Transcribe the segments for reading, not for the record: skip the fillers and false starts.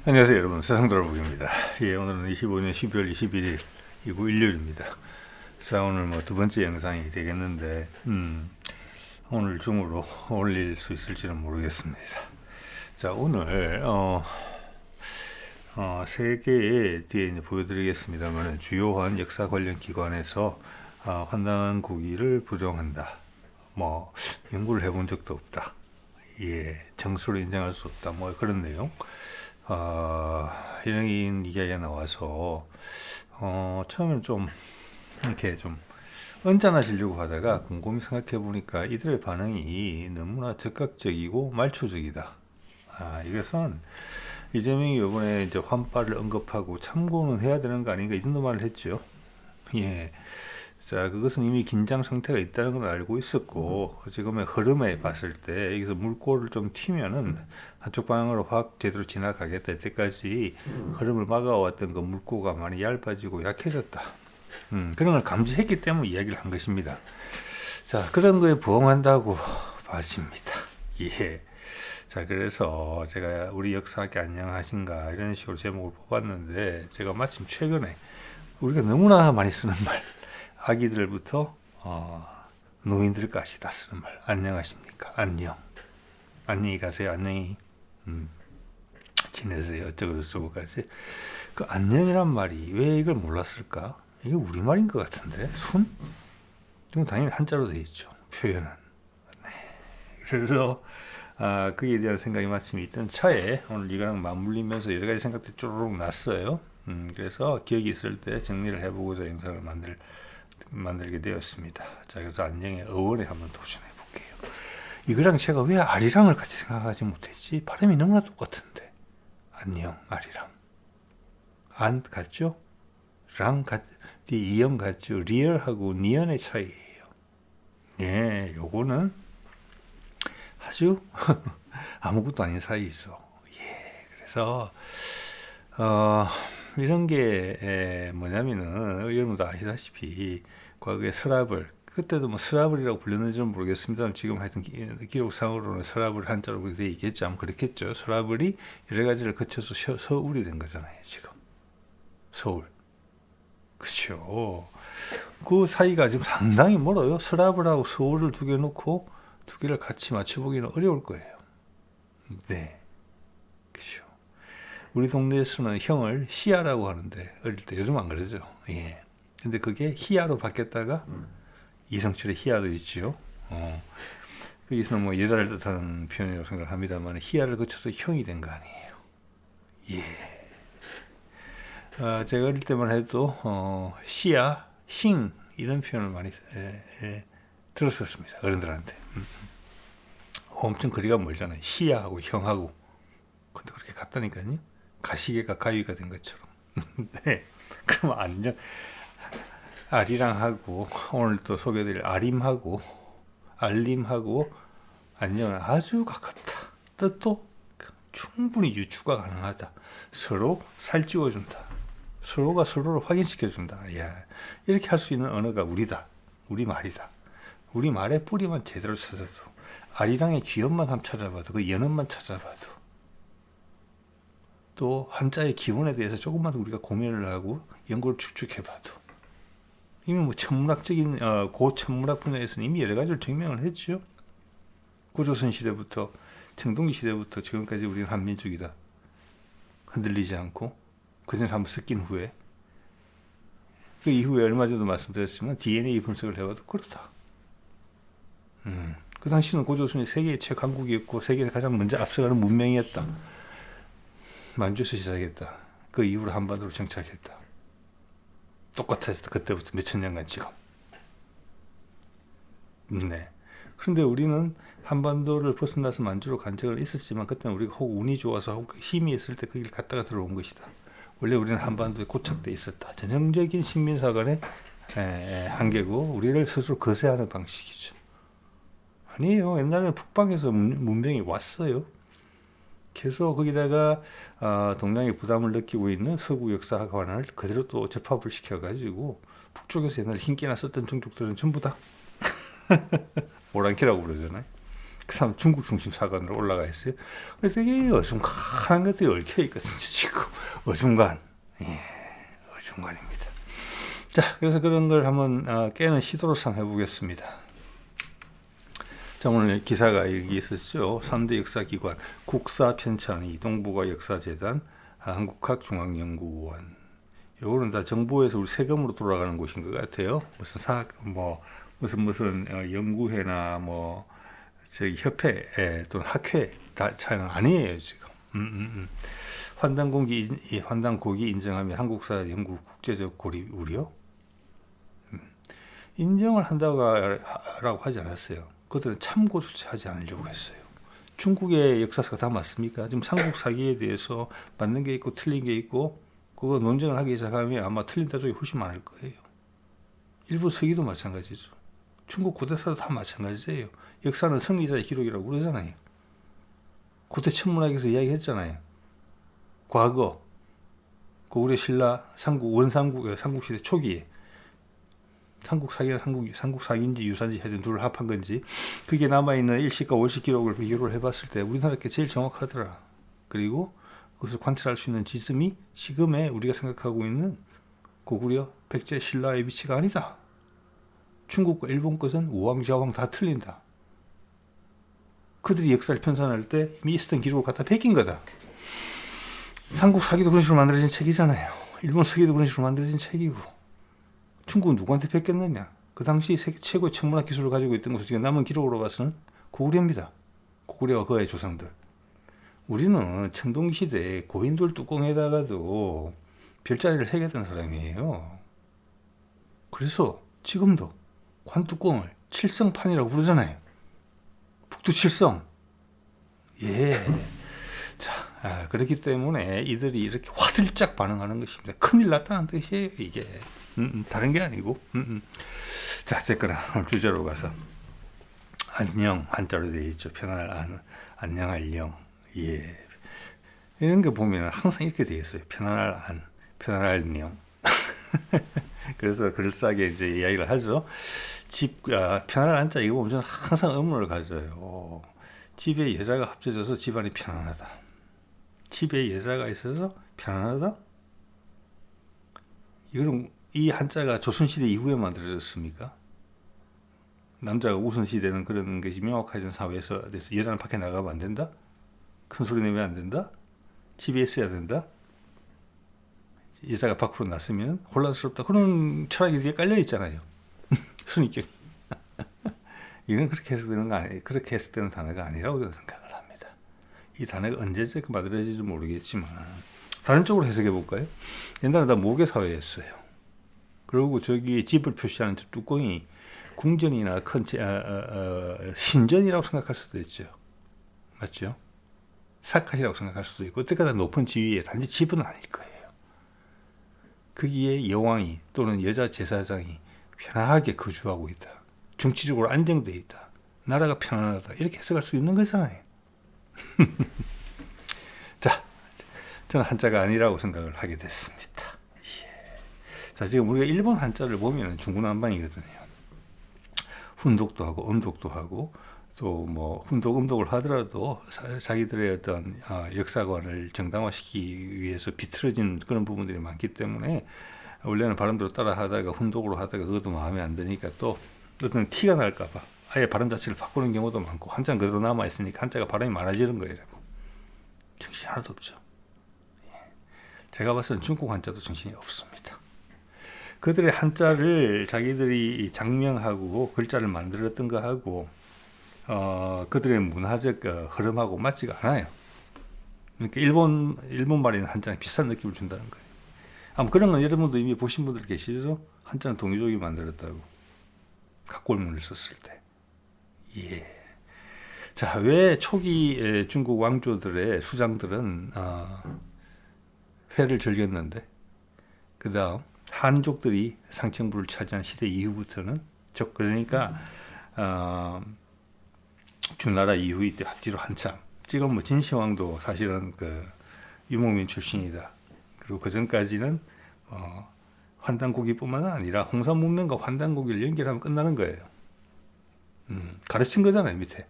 안녕하세요 여러분, 세상돌아보기입니다. 예, 오늘은 25년 12월 21일 이고 일요일입니다. 자, 오늘 뭐 두 번째 영상이 되겠는데 오늘 중으로 올릴 수 있을지는 모르겠습니다. 자, 오늘 세 개의 뒤에 이제 보여드리겠습니다만, 주요한 역사 관련 기관에서 환당한 국위를 부정한다, 뭐 연구를 해본 적도 없다, 예, 정수로 인정할 수 없다, 뭐 그런 내용, 이런 이야기가 나와서 처음엔 좀 이렇게 좀 언짢아지려고 하다가 곰곰이 생각해 보니까 이들의 반응이 너무나 즉각적이고 말초적이다. 이것은 이재명이 이번에 이제 환빠를 언급하고 참고는 해야 되는 거 아닌가, 이 정도 말을 했죠. 예. 자, 그것은 이미 긴장 상태가 있다는 걸 알고 있었고, 지금의 흐름에 봤을 때 여기서 물꼬를 좀 튀면은 한쪽 방향으로 확 제대로 지나가겠다. 이때까지 흐름을 막아왔던 그 물꼬가 많이 얇아지고 약해졌다, 그런 걸 감지했기 때문에 이야기를 한 것입니다. 자, 그런 거에 부응한다고 봐집니다. 예. 자, 그래서 제가 우리 역사학계 안녕하신가 이런 식으로 제목을 뽑았는데, 제가 마침 최근에 우리가 너무나 많이 쓰는 말, 아기들부터 노인들까지 다 쓰는 말, 안녕하십니까, 안녕, 안녕히 가세요, 안녕히 지내세요, 어쩌고 저쩌고까지. 그 안녕이란 말이 왜 이걸 몰랐을까? 이게 우리말인 것 같은데, 순? 이건 당연히 한자로 되어 있죠, 표현은. 네. 그래서 그에 대한 생각이 마침 있던 차에 오늘 이거랑 맞물리면서 여러 가지 생각들이 쪼르륵 났어요. 그래서 기억이 있을 때 정리를 해보고자 영상을 만들게 되었습니다. 자, 그래서 안녕의 어원에 한번 도전해 볼게요. 이거랑 제가 왜 아리랑을 같이 생각하지 못했지? 발음이 너무나 똑같은데. 안녕, 아리랑. 안 같죠? 랑 이형 같죠? 리얼하고 니언의 차이예요. 예, 요거는 아주 아무것도 아닌 사이죠. 예, 그래서 이런 게 뭐냐면은, 여러분도 아시다시피 과거에 서랍을, 그때도 뭐 서랍을이라고 불렸는지는 모르겠습니다. 지금 하여튼 기록상으로는 서랍을 한자로 그렇게 돼 있겠죠. 아마 그렇겠죠. 서랍을이 여러 가지를 거쳐서 서울이 된 거잖아요. 지금 서울, 그렇죠. 그 사이가 지금 상당히 멀어요. 서랍을하고 서울을 두 개 놓고 두 개를 같이 맞춰보기는 어려울 거예요. 네, 그렇죠. 우리 동네에서는 형을 시아라고 하는데, 어릴 때, 요즘 안 그러죠. 예. 근데 그게 희야로 바뀌었다가 이성철의 희야도 있지요. 거기서는 뭐 여자를 뜻하는 표현이라고 생각을 합니다만, 희야를 거쳐서 형이 된 거 아니에요. 예. 제가 어릴 때만 해도 시야, 싱 이런 표현을 많이 들었었습니다, 어른들한테. 엄청 거리가 멀잖아요, 시야하고 형하고. 근데 그렇게 같다니까요. 가시개가 가위가 된 것처럼. 네. 그럼 안녕, 아리랑하고 오늘 또 소개해드릴 아림하고 알림하고 안녕은 아주 가깝다. 뜻도 충분히 유추가 가능하다. 서로 살찌워준다. 서로가 서로를 확인시켜준다. 야, 이렇게 할 수 있는 언어가 우리다. 우리 말이다. 우리 말의 뿌리만 제대로 찾아도, 아리랑의 기원만 한번 찾아봐도, 그 연음만 찾아봐도, 또 한자의 기원에 대해서 조금만 우리가 고민을 하고 연구를 축축해봐도, 이미 뭐 천문학적인 고천문학 분야에서는 이미 여러 가지를 증명을 했죠. 고조선 시대부터 청동기 시대부터 지금까지 우리는 한민족이다. 흔들리지 않고, 그전에 한번 섞인 후에, 그 이후에 얼마 전도 말씀드렸지만 DNA 분석을 해봐도 그렇다. 그 당시는 고조선이 세계의 최강국이었고 세계에서 가장 먼저 앞서가는 문명이었다. 만주에서 시작했다. 그 이후로 한반도로 정착했다. 똑같았다. 그때부터 몇천 년간 지금. 네. 그런데 우리는 한반도를 벗어나서 만주로 간 적은 있었지만, 그때는 우리가 혹 운이 좋아서 혹 힘이 있을 때 거기를 갔다가 들어온 것이다. 원래 우리는 한반도에 고착돼 있었다. 전형적인 식민사관의 한계고, 우리를 스스로 거세하는 방식이죠. 아니에요. 옛날에는 북방에서 문명이 왔어요. 그래서 거기다가 동양의 부담을 느끼고 있는 서구 역사관을 그대로 또 접합을 시켜가지고, 북쪽에서 옛날에 흰개나 썼던 종족들은 전부 다 오랑캐라고 부르잖아요. 그 사람 중국 중심 사관으로 올라가 있어요. 그래서 되게 어중간한 것들이 얽혀 있거든요. 지금 어중간, 예, 어중간입니다. 자, 그래서 그런 걸 한번 깨는 시도로 한번 해보겠습니다. 자, 오늘 기사가 여기 있었죠. 3대 역사기관, 국사편찬, 이동부가 역사재단, 한국학중앙연구원. 요거는 다 정부에서 우리 세금으로 돌아가는 곳인 것 같아요. 무슨 연구회나 저기 협회 또는 학회 다 차이는 아니에요 지금. 환단고기 인정하면 한국사 연구 국제적 고립 우려. 인정을 한다고 하지 않았어요. 그들은 참고조차 하지 않으려고 했어요. 중국의 역사서가 다 맞습니까? 지금 삼국 사기에 대해서 맞는 게 있고 틀린 게 있고 그거 논쟁을 하기 시작하면 아마 틀린 대쪽이 훨씬 많을 거예요. 일본 서기도 마찬가지죠. 중국 고대사도 다 마찬가지예요. 역사는 승리자의 기록이라고 그러잖아요. 고대 천문학에서 이야기했잖아요. 과거 고구려 신라 삼국시대 초기에 삼국 사기인지 유산지 하여튼 둘을 합한 건지 그게 남아있는 일시과 월시 기록을 비교를 해봤을 때 우리나라 게 제일 정확하더라. 그리고 그것을 관찰할 수 있는 지점이 지금의 우리가 생각하고 있는 고구려, 백제, 신라의 위치가 아니다. 중국과 일본 것은 우왕좌왕 다 틀린다. 그들이 역사를 편찬할 때 이미 있었던 기록을 갖다 베낀 거다. 삼국 사기도 그런 식으로 만들어진 책이잖아요. 일본 서기도 그런 식으로 만들어진 책이고 중국은 누구한테 뺏겼느냐? 그 당시 세계 최고의 천문학 기술을 가지고 있던 것을 지금 남은 기록으로 봐서는 고구려입니다. 고구려와 그의 조상들. 우리는 청동기 시대에 고인돌 뚜껑에다가도 별자리를 새겼던 사람이에요. 그래서 지금도 관뚜껑을 칠성판이라고 부르잖아요. 북두칠성. 예. 자, 그렇기 때문에 이들이 이렇게 화들짝 반응하는 것입니다. 큰일 났다는 뜻이에요, 이게. 다른 게 아니고. 자, 어쨌거나 오늘 주제로 가서 안녕 한자로 되어 있죠. 편안할 안녕할 영. 예. 이런 거 보면 항상 이렇게 되어 있어요. 편안할 안, 편안할 영. 그래서 그럴싸하게 이제 이야기를 하죠. 편안할 안자 이거 보면 저는 항상 의문을 가져요. 집에 여자가 합쳐져서 집안이 편안하다. 집에 여자가 있어서 편안하다? 이거는 이 한자가 조선시대 이후에 만들어졌습니까? 남자가 우선시대는 그런 것이 명확해진 사회에서 여자는 밖에 나가면 안 된다? 큰 소리 내면 안 된다? 집에 있어야 된다? 여자가 밖으로 나서면 혼란스럽다. 그런 철학이 뒤에 깔려 있잖아요. 선입견이. 이건 그렇게 해석되는 거 아니에요. 그렇게 해석되는 단어가 아니라고 저는 생각을 합니다. 이 단어가 언제적 만들어질지 모르겠지만 다른 쪽으로 해석해 볼까요? 옛날에 다 모계 사회였어요. 그리고 저기 집을 표시하는 저 뚜껑이 궁전이나 신전이라고 생각할 수도 있죠. 맞죠? 사카시라고 생각할 수도 있고 어쨌거나 높은 지위에 단지 집은 아닐 거예요. 거기에 여왕이 또는 여자 제사장이 편하게 거주하고 있다. 정치적으로 안정되어 있다. 나라가 편안하다. 이렇게 해석할 수 있는 거잖아요. 자, 저는 한자가 아니라고 생각을 하게 됐습니다. 예. 자, 지금 우리가 일본 한자를 보면 중구난방이거든요. 훈독도 하고 음독도 하고 또 훈독, 음독을 하더라도 자기들의 어떤 역사관을 정당화시키기 위해서 비틀어진 그런 부분들이 많기 때문에 원래는 발음대로 따라 하다가 훈독으로 하다가 그것도 마음에 안 드니까 또 어떤 티가 날까봐 아예 발음 자체를 바꾸는 경우도 많고 한자는 그대로 남아있으니까 한자가 발음이 많아지는 거예요. 정신이 하나도 없죠. 제가 봤을 땐 중국 한자도 정신이 없습니다. 그들의 한자를 자기들이 장명하고 글자를 만들었던 거 하고 그들의 문화적 흐름하고 맞지가 않아요. 그러니까 일본 말에는 한자랑 비슷한 느낌을 준다는 거예요. 아마 그런 건 여러분도 이미 보신 분들 계시죠? 한자는 동유족이 만들었다고. 각골문을 썼을 때. 예. 자, 왜 초기 중국 왕조들의 수장들은 회를 즐겼는데 그 다음 한족들이 상층부를 차지한 시대 이후부터는 그러니까 주나라 이후 이때 앞뒤로 한참 지금 진시황도 사실은 그 유목민 출신이다. 그리고 그 전까지는 환단고기뿐만 아니라 홍산 문명과 환단고기를 연결하면 끝나는 거예요. 가르친 거잖아요 밑에.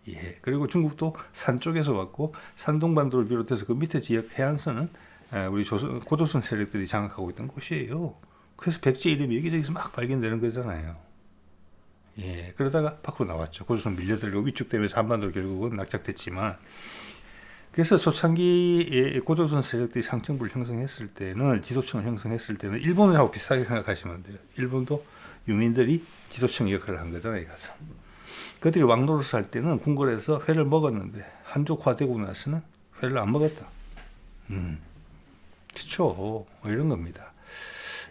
예. 그리고 중국도 산 쪽에서 왔고 산동반도를 비롯해서 그 밑에 지역 해안선은 우리 고조선 세력들이 장악하고 있던 곳이에요. 그래서 백제 이름이 여기저기서 막 발견되는 거잖아요. 예. 그러다가 밖으로 나왔죠. 고조선 밀려들고 위축되면서 한반도로 결국은 낙작됐지만, 그래서 초창기 고조선 세력들이 상층부를 형성했을 때는, 지도층을 형성했을 때는 일본하고 비슷하게 생각하시면 돼요. 일본도 유민들이 지도층 역할을 한 거잖아요. 가서 그들이 왕노릇을 할 때는 궁궐에서 회를 먹었는데 한족화되고 나서는 회를 안 먹었다. 그렇죠. 뭐 이런 겁니다.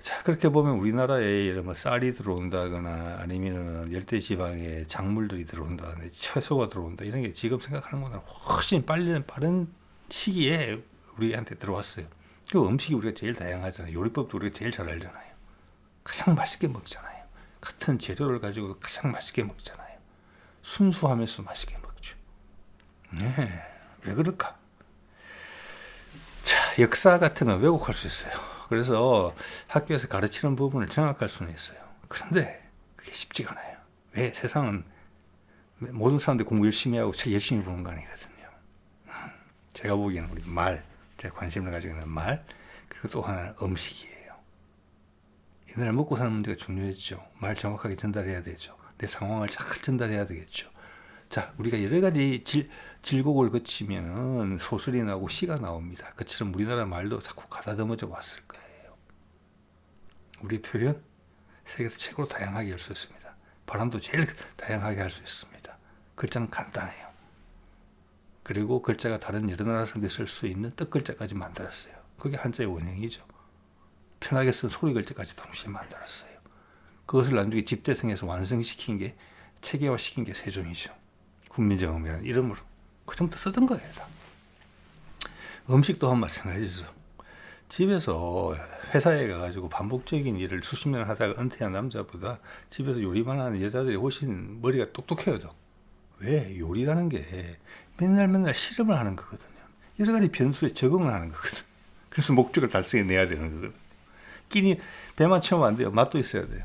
자, 그렇게 보면 우리나라에 이런 뭐 쌀이 들어온다거나 아니면은 열대 지방에 작물들이 들어온다, 채소가 들어온다, 이런 게 지금 생각하는 것보다 훨씬 빠른 시기에 우리한테 들어왔어요. 그 음식이 우리가 제일 다양하잖아요. 요리법도 우리가 제일 잘 알잖아요. 가장 맛있게 먹잖아요. 같은 재료를 가지고 가장 맛있게 먹잖아요. 순수하면서 맛있게 먹죠. 네, 왜 그럴까? 자, 역사 같은 건 왜곡할 수 있어요. 그래서 학교에서 가르치는 부분을 정확할 수는 있어요. 그런데 그게 쉽지가 않아요. 왜? 세상은 모든 사람들이 공부 열심히 하고 책 열심히 보는 거 아니거든요. 제가 보기에는 우리 말, 제가 관심을 가지고 있는 말, 그리고 또 하나는 음식이에요. 옛날에 먹고 사는 문제가 중요했죠. 말 정확하게 전달해야 되죠. 내 상황을 잘 전달해야 되겠죠. 자, 우리가 여러 가지 질곡을 거치면은 소설이 나오고 시가 나옵니다. 그처럼 우리나라 말도 자꾸 가다듬어져 왔을 거예요. 우리 표현 세계에서 최고로 다양하게 할 수 있습니다. 발음도 제일 다양하게 할 수 있습니다. 글자는 간단해요. 그리고 글자가 다른 여러 나라 사람들이 쓸 수 있는 뜻글자까지 만들었어요. 그게 한자의 원형이죠. 편하게 쓴 소리 글자까지 동시에 만들었어요. 그것을 나중에 집대성에서 완성시킨 게, 체계화시킨 게 세종이죠. 국민정음이라는 이름으로. 그 정도 쓰던 거예요. 다. 음식 또한 마찬가지죠. 집에서 회사에 가가지고 반복적인 일을 수십 년 하다가 은퇴한 남자보다 집에서 요리만 하는 여자들이 훨씬 머리가 똑똑해요. 더. 왜? 요리라는 게 맨날 실험을 하는 거거든요. 여러 가지 변수에 적응을 하는 거거든요. 그래서 목적을 달성해내야 되는 거거든요. 끼니 배만 채우면 안 돼요. 맛도 있어야 돼요.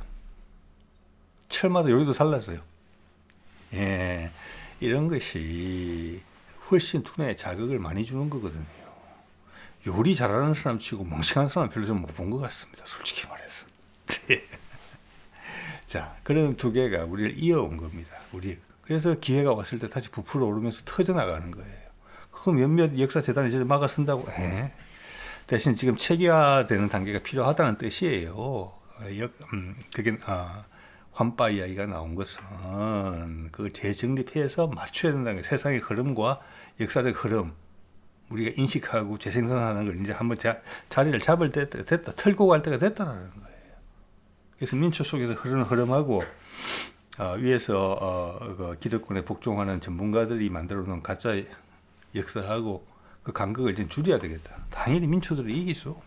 철마다 요리도 달라져요. 예, 이런 것이 훨씬 두뇌에 자극을 많이 주는 거거든요. 요리 잘하는 사람 치고 멍청한 사람 별로 좀 못 본 것 같습니다. 솔직히 말해서. 자, 그런 두 개가 우리를 이어온 겁니다. 그래서 기회가 왔을 때 다시 부풀어 오르면서 터져나가는 거예요. 그 몇몇 역사 재단이 이제 막아 쓴다고 해. 대신 지금 체계화되는 단계가 필요하다는 뜻이에요. 그게 환빠 이야기가 나온 것은 그 재정립해서 맞춰야 된다는 게, 세상의 흐름과 역사적 흐름, 우리가 인식하고 재생산하는 걸 이제 한번 자리를 잡을 때 됐다, 털고 갈 때가 됐다는 거예요. 그래서 민초 속에서 흐르는 흐름하고 위에서 그 기득권에 복종하는 전문가들이 만들어 놓은 가짜 역사하고 그 간극을 이제 줄여야 되겠다. 당연히 민초들이 이기죠.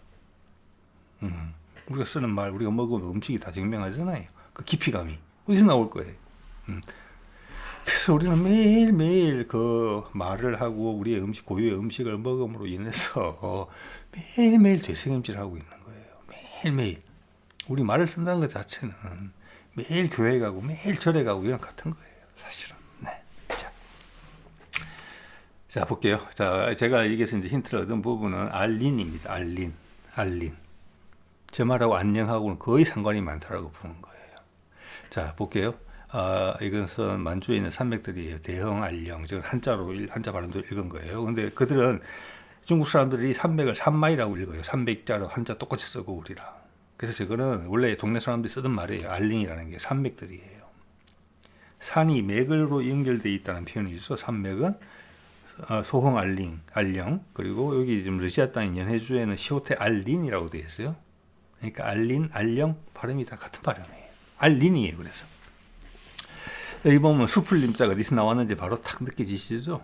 우리가 쓰는 말, 우리가 먹은 음식이 다 증명하잖아요. 그 깊이감이 어디서 나올 거예요. 그래서 우리는 매일매일 그 말을 하고 우리의 음식, 고유의 음식을 먹음으로 인해서 매일매일 되새김질하고 있는 거예요. 매일매일. 우리 말을 쓴다는 것 자체는 매일 교회 가고 매일 절에 가고 이런 같은 거예요. 사실은. 네. 자, 볼게요. 자, 제가 여기서 이제 힌트를 얻은 부분은 알린입니다. 알린. 제 말하고 안녕하고는 거의 상관이 많다라고 보는 거예요. 자, 볼게요. 이것은 만주에 있는 산맥들이에요. 대형 알령, 즉 한자 발음도 읽은 거예요. 근데 그들은 중국 사람들이 산맥을 산마이라고 읽어요. 산맥자로 한자 똑같이 쓰고 우리랑. 그래서 저거는 원래 동네 사람들이 쓰던 말이에요. 알링이라는 게 산맥들이에요. 산이 맥으로 연결되어 있다는 표현이 있어. 산맥은 소홍 알령, 그리고 여기 지금 러시아 땅인 연해주에는 시호테 알린이라고 되어 있어요. 그러니까 알령 발음이 다 같은 발음이에요. 알린이에요. 그래서 여기 보면 수풀림자가 어디서 나왔는지 바로 탁 느껴지시죠?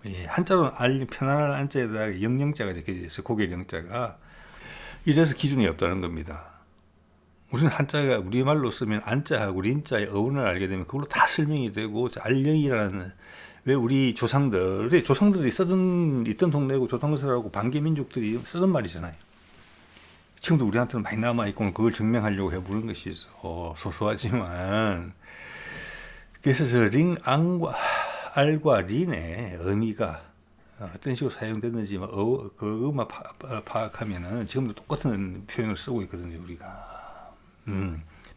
예, 한자로는 편안한 한자에다가 영령자가 적혀져 있어요. 고개 영자가. 이래서 기준이 없다는 겁니다. 우리는 한자가 우리말로 쓰면 안자하고 린자의 어원을 알게 되면 그걸로 다 설명이 되고, 알령이라는, 왜 우리 조상들이 있던 동네고 조상들하고 반개민족들이 쓰던 말이잖아요. 지금도 우리한테는 많이 남아있고 그걸 증명하려고 해보는 것이 소소하지만, 그래서 저 링앙과 알과 린의 의미가 어떤 식으로 사용됐는지 그것만 파악하면은 지금도 똑같은 표현을 쓰고 있거든요. 우리가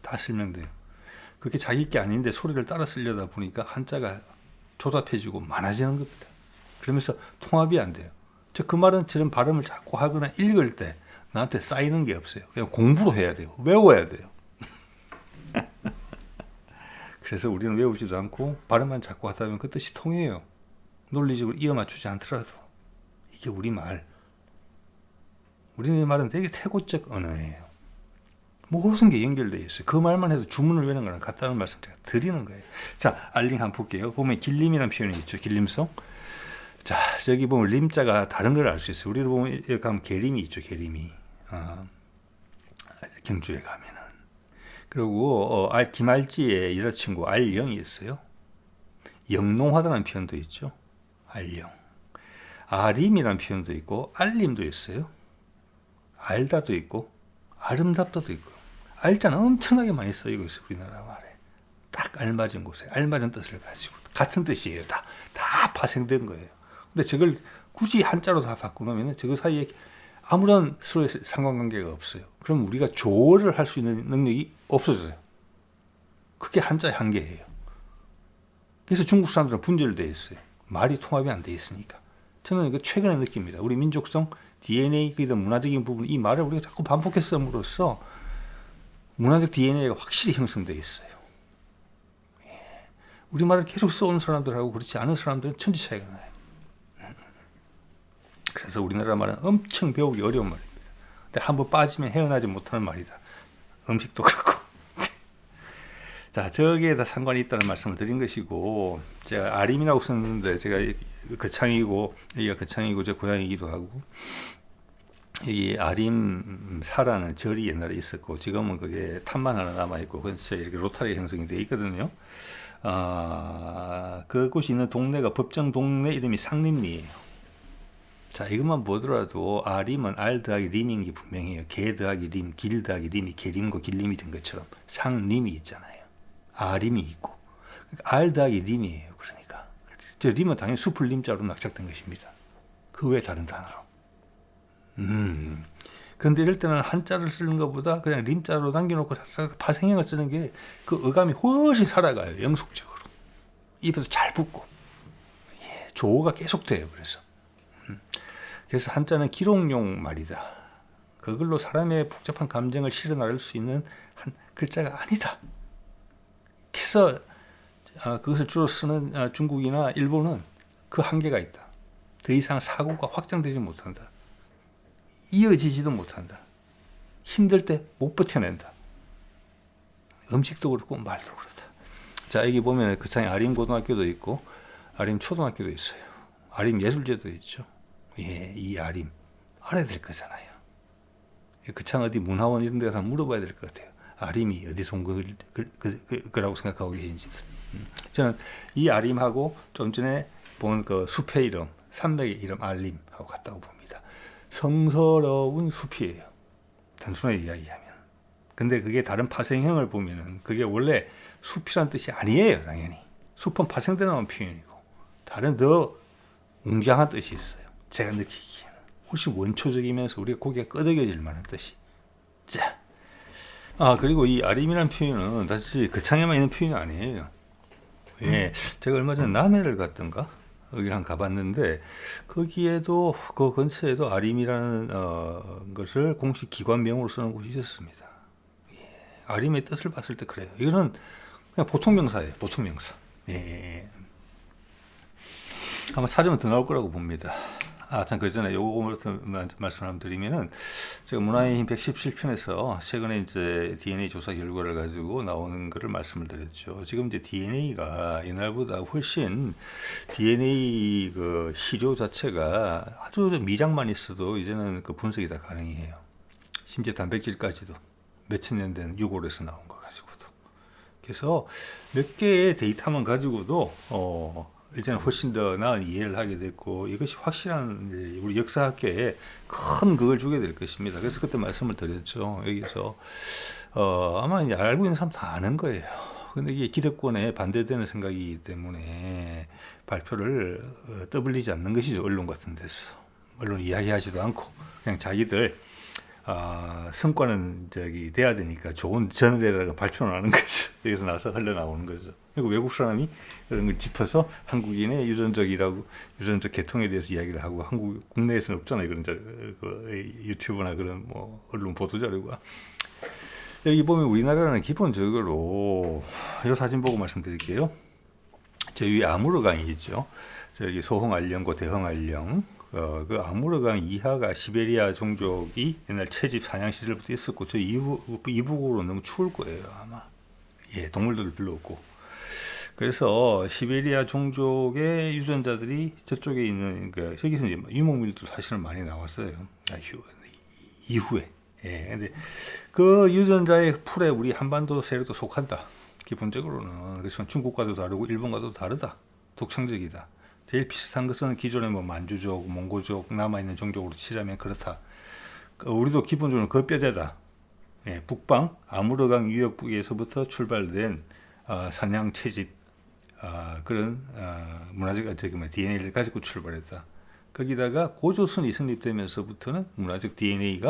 다 설명돼요. 그게 자기 게 아닌데 소리를 따라 쓰려다 보니까 한자가 조잡해지고 많아지는 겁니다. 그러면서 통합이 안 돼요. 그 말은 저런 발음을 자꾸 하거나 읽을 때 나한테 쌓이는 게 없어요. 그냥 공부로 해야 돼요. 외워야 돼요. 그래서 우리는 외우지도 않고 발음만 자꾸 하다 보면 그 뜻이 통해요. 논리적으로 이어 맞추지 않더라도. 이게 우리말. 우리의 말은 되게 태고적 언어예요. 모든 게 연결되어 있어요. 그 말만 해도 주문을 외는 거랑 같다는 말씀 제가 드리는 거예요. 자, 알링 한번 볼게요. 보면 길림이라는 표현이 있죠. 길림성. 자, 여기 보면 림자가 다른 걸 알 수 있어요. 우리로 보면 여기 가면 계림이 있죠. 계림이. 경주에 가면은. 그리고 김알지의 여자친구 알영이 있어요. 영롱하다는 표현도 있죠. 알영. 아림이라는 표현도 있고 알림도 있어요. 알다도 있고 아름답다도 있고 알자는 엄청나게 많이 쓰이고 있어요. 우리나라 말에. 딱 알맞은 곳에 알맞은 뜻을 가지고 같은 뜻이에요. 다 파생된 거예요. 근데 저걸 굳이 한자로 다 바꾸면 저 사이에 아무런 서로의 상관관계가 없어요. 그럼 우리가 조어를 할 수 있는 능력이 없어져요. 그게 한자의 한계예요. 그래서 중국 사람들은 분절되어 있어요. 말이 통합이 안 돼 있으니까. 저는 이거 최근에 느낍니다. 우리 민족성, DNA, 문화적인 부분, 이 말을 우리가 자꾸 반복했음으로써 문화적 DNA가 확실히 형성되어 있어요. 우리 말을 계속 써온 사람들하고 그렇지 않은 사람들은 천지 차이가 나요. 그래서 우리나라 말은 엄청 배우기 어려운 말입니다. 근데 한번 빠지면 헤어나지 못하는 말이다. 음식도 그렇고. 자, 저기에 다 상관이 있다는 말씀을 드린 것이고, 제가 아림이라고 썼는데, 제가 거창이고, 여기가 거창이고, 제 고향이기도 하고, 이 아림사라는 절이 옛날에 있었고, 지금은 그게 탑만 하나 남아있고, 근처에 이렇게 로타리 형성이 되어 있거든요. 그곳이 있는 동네가 법정 동네 이름이 상림리예요. 자, 이것만 보더라도 아림은 알 더하기 림인 게 분명해요. 개 더하기 림, 길 더하기 림이 계림과 길림이 된 것처럼 상림이 있잖아요. 아림이 있고. 그러니까 알 더하기 림이에요. 그러니까. 저 림은 당연히 숲을 림자로 낙착된 것입니다. 그 외에 다른 단어로. 그런데 이럴 때는 한자를 쓰는 것보다 그냥 림자로 남겨놓고 파생형을 쓰는 게 그 어감이 훨씬 살아가요. 영속적으로. 입에도 잘 붙고. 예, 조어가 계속돼요. 그래서 한자는 기록용 말이다. 그걸로 사람의 복잡한 감정을 실어 나를 수 있는 한 글자가 아니다. 그래서 그것을 주로 쓰는 중국이나 일본은 그 한계가 있다. 더 이상 사고가 확장되지 못한다. 이어지지도 못한다. 힘들 때 못 버텨낸다. 음식도 그렇고 말도 그렇다. 자, 여기 보면 그 창에 아림 고등학교도 있고 아림 초등학교도 있어요. 아림 예술제도 있죠. 예, 이 아림 알아야 될 거잖아요. 그 창 어디 문화원 이런 데 가서 물어봐야 될 것 같아요. 아림이 어디서 온 거라고 생각하고 계신지. 저는 이 아림하고 좀 전에 본 그 숲의 이름, 산맥의 이름 알림하고 같다고 봅니다. 성스러운 숲이에요. 단순하게 이야기하면. 근데 그게 다른 파생형을 보면은 그게 원래 숲이란 뜻이 아니에요. 당연히. 숲은 파생돼 나온 표현이고 다른 더 웅장한 뜻이 있어요. 제가 느끼기에는 훨씬 원초적이면서 우리가 고개가 끄덕여질 만한 뜻이. 자, 그리고 이 아림이라는 표현은 다시 그 창에만 있는 표현이 아니에요. 예, 제가 얼마 전에 남해를 갔던가 여기를 한 가봤는데 거기에도 그 근처에도 아림이라는 것을 공식 기관명으로 쓰는 곳이 있었습니다. 예, 아림의 뜻을 봤을 때 그래요. 이거는 그냥 보통 명사예요. 보통 명사. 예. 아마 찾으면 더 나올 거라고 봅니다. 참, 그 전에 요거 말씀 한번 드리면은, 제가 문화의 힘 117편에서 최근에 이제 DNA 조사 결과를 가지고 나오는 거를 말씀을 드렸죠. 지금 이제 DNA가 옛날보다 훨씬 DNA 그 시료 자체가 아주 미량만 있어도 이제는 그 분석이 다 가능해요. 심지어 단백질까지도 몇천 년 된 유골에서 나온 거 가지고도. 그래서 몇 개의 데이터만 가지고도, 이제는 훨씬 더 나은 이해를 하게 됐고 이것이 확실한 우리 역사학계에 큰 그걸 주게 될 것입니다. 그래서 그때 말씀을 드렸죠. 여기서 아마 이제 알고 있는 사람 다 아는 거예요. 근데 이게 기득권에 반대되는 생각이기 때문에 발표를 떠벌리지 않는 것이죠. 언론 같은 데서. 언론 이야기하지도 않고 그냥 자기들 성과는 돼야 되니까 좋은 저널에다가 발표를 하는 거죠. 여기서 나서 흘러나오는 거죠. 그리고 외국 사람이 그런 걸 짚어서 한국인의 유전적 계통에 대해서 이야기를 하고 국내에서는 없잖아요. 그런 유튜브나 그런 언론 보도 자료가. 여기 보면 우리나라는 기본적으로 이 사진 보고 말씀드릴게요. 저 위에 아무르강이 있죠. 저기 소홍알령과 대홍알령. 그 아무르강 이하가 시베리아 종족이 옛날 채집 사냥 시절부터 있었고 저 이북으로 너무 추울 거예요 아마. 예, 동물들 별로 없고. 그래서 시베리아 종족의 유전자들이 저쪽에 있는 여기서 이제 유목민들도 사실은 많이 나왔어요. 이후에. 예, 근데 그 유전자의 풀에 우리 한반도 세력도 속한다. 기본적으로는. 그렇지만 중국과도 다르고 일본과도 다르다. 독창적이다. 제일 비슷한 것은 기존의 만주족, 몽고족, 남아있는 종족으로 치자면 그렇다. 우리도 기본적으로 그 뼈대다. 예, 북방 아무르강 유역 북에서부터 출발된 사냥 채집 그런 문화적 DNA를 가지고 출발했다. 거기다가 고조선이 성립되면서부터는 문화적 DNA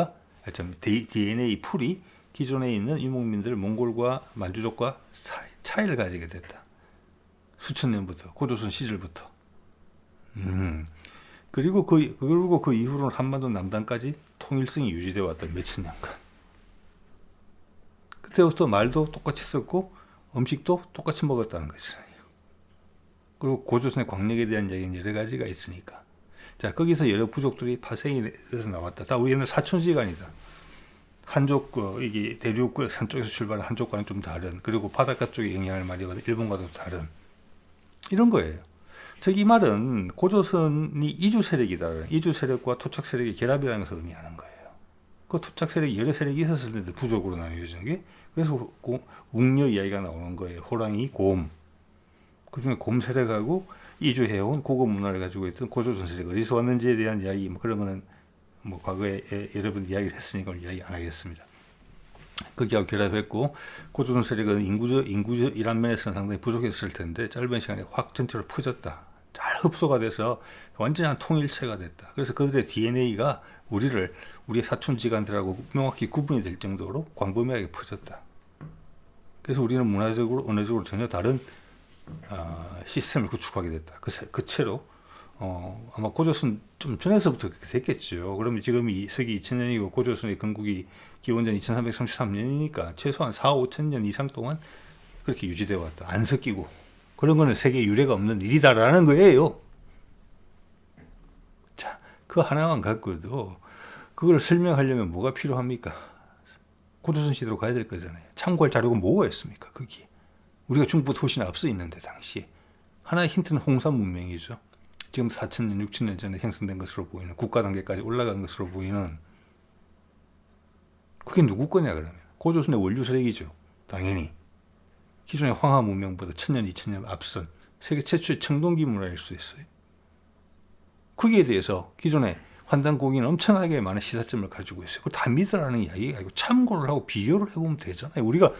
풀이 기존에 있는 유목민들 몽골과 만주족과 차이를 가지게 됐다. 수천 년부터 고조선 시절부터. 그리고 그 이후로는 한반도 남단까지 통일성이 유지되어 왔다. 몇천 년간. 그때부터 말도 똑같이 썼고 음식도 똑같이 먹었다는 것이잖아요. 그리고 고조선의 광력에 대한 이야기는 여러 가지가 있으니까. 자, 거기서 여러 부족들이 파생이 돼서 나왔다. 다 우리 옛날 사촌지간이다. 한족 이게 대륙 산 쪽에서 출발한 한족과는 좀 다른, 그리고 바닷가 쪽에 영향을 많이 받은 일본과도 다른 이런 거예요. 즉 이 말은 고조선이 이주 세력이다. 이주 세력과 토착 세력의 결합이라는 것을 의미하는 거예요. 그 토착 세력이 여러 세력이 있었을 텐데 부족으로 나뉘어진 게, 그래서 웅녀 이야기가 나오는 거예요. 호랑이, 곰. 그중에 곰 세력하고 이주해온 고급 문화를 가지고 있던 고조선 세력 어디서 왔는지에 대한 이야기, 그런 거는 과거에 여러분 이야기를 했으니까 이야기 안 하겠습니다. 거기하고 결합했고, 고조선 세력은 인구적이란 면에서는 상당히 부족했을 텐데 짧은 시간에 확 전체로 퍼졌다. 잘 흡수가 돼서 완전한 통일체가 됐다. 그래서 그들의 DNA가 우리의 사촌지간들하고 명확히 구분이 될 정도로 광범위하게 퍼졌다. 그래서 우리는 문화적으로, 언어적으로 전혀 다른 시스템을 구축하게 됐다. 그 채로 아마 고조선 좀 전에서부터 그렇게 됐겠죠. 그러면 지금 서기 2000년이고 고조선의 건국이 기원전 2333년이니까 최소한 4, 5천 년 이상 동안 그렇게 유지되어 왔다. 안 섞이고. 그런 거는 세계에 유례가 없는 일이다라는 거예요. 자, 그 하나만 갖고도 그걸 설명하려면 뭐가 필요합니까? 고조선 시대로 가야 될 거잖아요. 참고할 자료가 뭐가 있습니까? 거기에. 우리가 중국보다 훨씬 앞서 있는데 당시에. 하나의 힌트는 홍산 문명이죠. 지금 4,000년, 6,000년 전에 형성된 것으로 보이는, 국가 단계까지 올라간 것으로 보이는, 그게 누구 거냐 그러면? 고조선의 원류 세력이죠. 당연히. 기존의 황하 문명보다 1,000년, 2,000년 앞선 세계 최초의 청동기 문화일 수 있어요. 거기에 대해서 기존의 환단고기는 엄청나게 많은 시사점을 가지고 있어요. 그걸 다 믿으라는 이야기가 아니고 참고를 하고 비교를 해보면 되잖아요. 우리가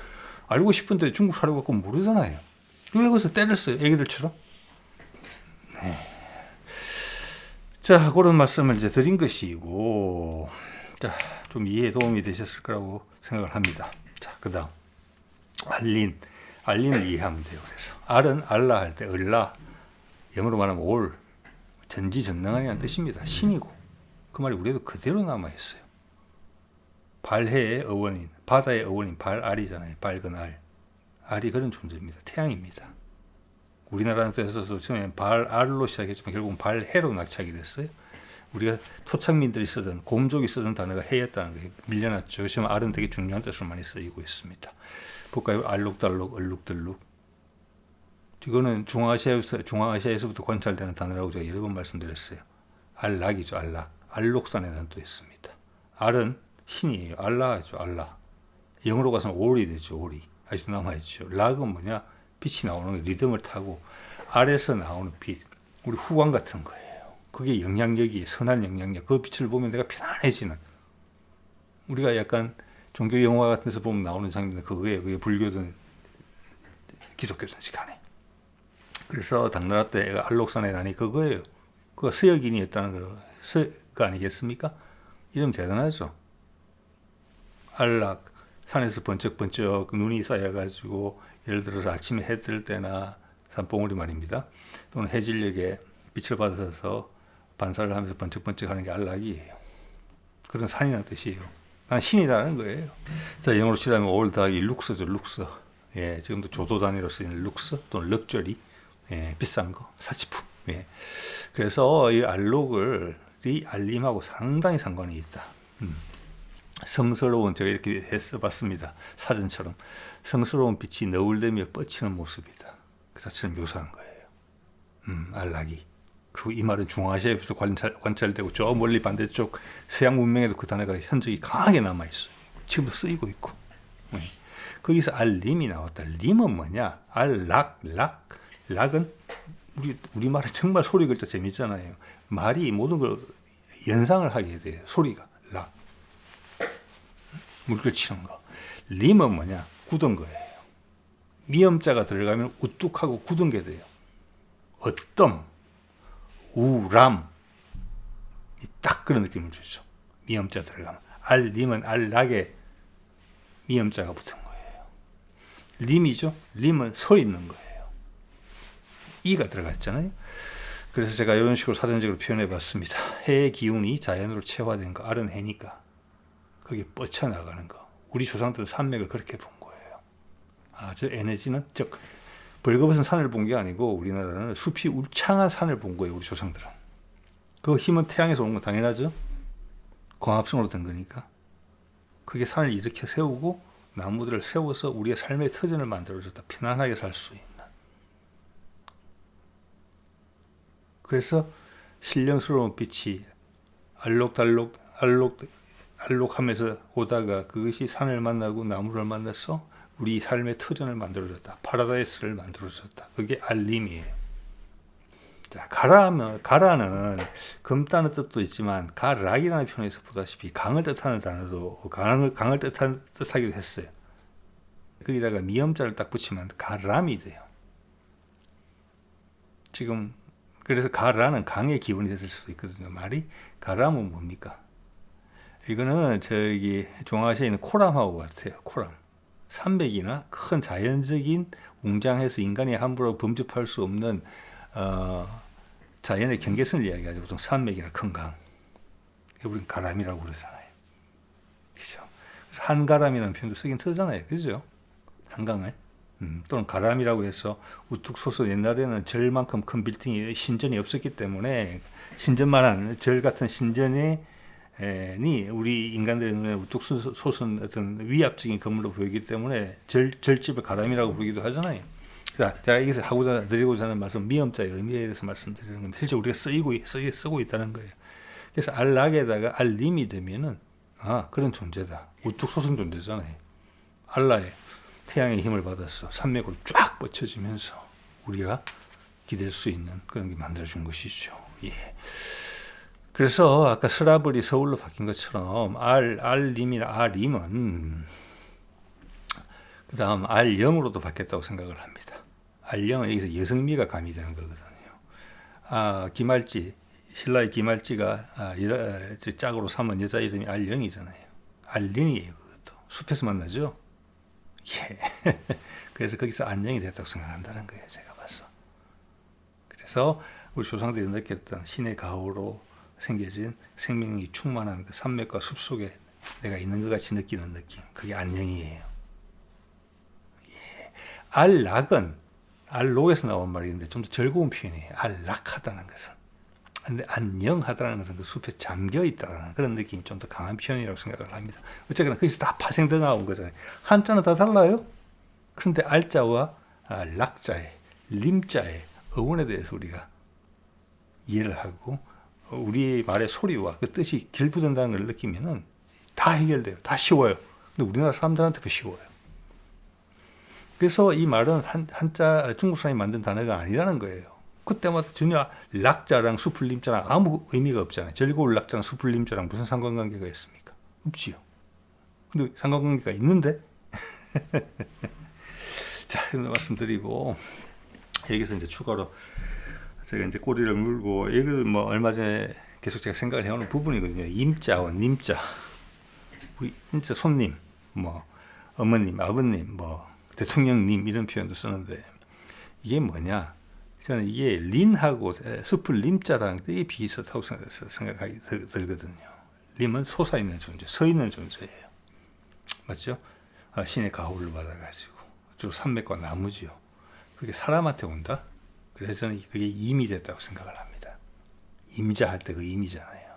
알고 싶은데 중국 사료 갖고 모르잖아요. 왜 거기서 때를 써요? 애기들처럼? 네. 자, 그런 말씀을 이제 드린 것이고, 자, 좀 이해에 도움이 되셨을 거라고 생각을 합니다. 자, 그 다음. 알린을 이해하면 돼요. 그래서 알은 알라 할 때 을라, 영어로 말하면 all, 전지전능한이라는 뜻입니다. 신이고, 그 말이 우리에도 그대로 남아있어요. 발해의 어원인, 바다의 어원인 발알이잖아요. 밝은 알. 알이 그런 존재입니다. 태양입니다. 우리나라는 뜻에서 처음에 발알로 시작했지만 결국은 발해로 낙착이 됐어요. 우리가 토착민들이 쓰던, 곰족이 쓰던 단어가 해였다는 거예요. 밀려났죠. 지금 알은 되게 중요한 뜻으로 많이 쓰이고 있습니다. 볼까요? 알록달록, 얼룩덜룩. 이거는 중앙아시아에서부터 관찰되는 단어라고 제가 여러 번 말씀드렸어요. 알락이죠, 알락. 알록산이라는 뜻도 있습니다. 알은 신이에요. 알라죠, 알라. 영어로 가서는 올이 되죠, 올이. 아직도 남아있죠. 락은 뭐냐? 빛이 나오는 거, 리듬을 타고 알에서 나오는 빛. 우리 후광 같은 거예요. 그게 영향력이, 선한 영향력. 그 빛을 보면 내가 편안해지는. 우리가 약간 종교 영화 같은 데서 보면 나오는 장면은 그거예요. 그게 불교든 기독교든지 간에. 그래서 당나라 때 알록산에 가니 그거예요. 그거 서역인이었다는 거 아니겠습니까? 이름 대단하죠. 알락, 산에서 번쩍번쩍 눈이 쌓여가지고 예를 들어서 아침에 해 뜰 때나 산봉우리 말입니다. 또는 해질녘에 빛을 받아서 반사를 하면서 번쩍번쩍 하는 게 알락이에요. 그런 산이라는 뜻이에요. 난 신이다라는 거예요. 자, 영어로 치자면 올 더하기 룩스죠, 룩스. 예, 지금도 조도 단위로 쓰이는 룩스 또는 럭저리. 예, 비싼 거, 사치품. 예. 그래서 이 알록이 알림하고 상당히 상관이 있다. 성스러운, 제가 이렇게 써봤습니다. 사전처럼. 성스러운 빛이 너울대며 뻗치는 모습이다. 그 자체를 묘사한 거예요. 알락이. 그리고 이 말은 중앙아시아에서도 관찰되고 저 멀리 반대쪽 서양 문명에도 그 단어가 흔적이 강하게 남아있어요. 지금도 쓰이고 있고. 네. 거기서 알림이 나왔다. 림은 뭐냐? 알락, 락은 우리말은 정말 소리 글자 재밌잖아요. 말이 모든 걸 연상을 하게 돼요. 소리가. 락. 물결 치는 거. 림은 뭐냐? 굳은 거예요. 미음자가 들어가면 우뚝하고 굳은 게 돼요. 어떤 우람 딱 그런 느낌을 주죠. 미음자 들어가면. 알림은 알락에 미음자가 붙은 거예요. 림이죠. 림은 서 있는 거예요. 이가 들어갔잖아요. 그래서 제가 이런 식으로 사전적으로 표현해 봤습니다. 해의 기운이 자연으로 체화된 거. 알은 해니까. 그게 뻗쳐나가는 거. 우리 조상들은 산맥을 그렇게 본 거예요. 저 에너지는, 즉 벌거벗은 산을 본 게 아니고 우리나라는 숲이 울창한 산을 본 거예요. 우리 조상들은. 그 힘은 태양에서 온 건 당연하죠. 광합성으로 된 거니까. 그게 산을 일으켜 세우고 나무들을 세워서 우리의 삶의 터전을 만들어줬다. 편안하게 살 수 있는. 그래서 신령스러운 빛이 알록달록 알록하면서 오다가 그것이 산을 만나고 나무를 만나서 우리 삶의 터전을 만들어줬다. 파라다이스를 만들어줬다. 그게 알림이에요. 자, 가라는 검다는 뜻도 있지만 가락이라는 표현에서 보다시피 강을 뜻하는 단어도 강을 뜻하기도 했어요. 거기다가 미음자를 딱 붙이면 가람이 돼요. 지금 그래서 가라는 강의 기운이 됐을 수도 있거든요. 말이 가람은 뭡니까? 이거는 저기 중앙아시아에 있는 코람하고 같아요. 코람. 산맥이나 큰 자연적인 웅장해서 인간이 함부로 범접할 수 없는 자연의 경계선을 이야기하죠. 보통 산맥이나 큰 강. 우리는 가람이라고 그러잖아요. 그렇죠? 그래서 한가람이라는 표현도 쓰긴 쓰잖아요. 그죠? 한강을. 또는 가람이라고 해서 우뚝 솟아 옛날에는 절만큼 큰 빌딩이 신전이 없었기 때문에 신전만한 절 같은 신전이 우리 인간들의 눈에 우뚝 솟은 어떤 위압적인 건물로 보이기 때문에 절집을 가람이라고 부르기도 하잖아요. 자, 제가 여기서 하고자 드리고자 하는 말씀 미음자의 의미에 대해서 말씀드리는 건데 실제 우리가 쓰고 있다는 거예요. 그래서 알락에다가 알림이 되면은 그런 존재다. 우뚝 솟은 존재잖아요. 알라의 태양의 힘을 받아서 산맥으로 쫙 뻗쳐지면서 우리가 기댈 수 있는 그런 게 만들어준 것이죠. 예. 그래서 아까 스라블이 서울로 바뀐 것처럼 알림이나 알림은 그 다음 알영으로도 바뀌었다고 생각을 합니다. 알영은 여기서 여성미가 가미되는 거거든요. 기말지, 신라의 기말지가 짝으로 삼은 여자 이름이 알영이잖아요. 알린이에요. 그것도 숲에서 만나죠. 예. 그래서 거기서 안녕이 됐다고 생각한다는 거예요. 제가 봐서. 그래서 우리 조상들이 느꼈던 신의 가호로 생겨진 생명이 충만한 그 산맥과 숲 속에 내가 있는 것 같이 느끼는 느낌. 그게 안녕이에요. 예. 알락은 알록에서 나온 말인데 좀 더 즐거운 표현이에요. 알락하다는 것은. 근데 안녕하다는 것은 그 숲에 잠겨 있다는 그런 느낌이 좀 더 강한 표현이라고 생각을 합니다. 어쨌거나 거기서 다 파생돼 나온 거잖아요. 한자는 다 달라요. 그런데 알자와 락자의, 림자의 어원에 대해서 우리가 이해를 하고 우리 말의 소리와 그 뜻이 결부된다는 걸 느끼면은 다 해결돼요. 다 쉬워요. 근데 우리나라 사람들한테도 쉬워요. 그래서 이 말은 한자 중국 사람이 만든 단어가 아니라는 거예요. 그때마다 전혀 락자랑 수풀림자랑 아무 의미가 없잖아요. 즐거울 락자랑 수풀림자랑 무슨 상관관계가 있습니까? 없지요. 근데 상관관계가 있는데 자, 이런 말씀드리고 여기서 이제 추가로 제가 이제 꼬리를 물고 이거 뭐 얼마 전에 계속 제가 생각을 해오는 부분이거든요. 임자와 님자, 우리 진짜 손님, 뭐 어머님, 아버님, 뭐 대통령님 이런 표현도 쓰는데 이게 뭐냐? 저는 이게 린하고 숲을 림자랑 되게 비슷하다고 생각이 들거든요. 림은 솟아있는 존재, 서 있는 존재예요. 맞죠? 신의 가호를 받아가지고 주로 산맥과 나무지요. 그게 사람한테 온다? 그래서 저는 그게 임이 됐다고 생각을 합니다. 임자할 때 그 임이잖아요.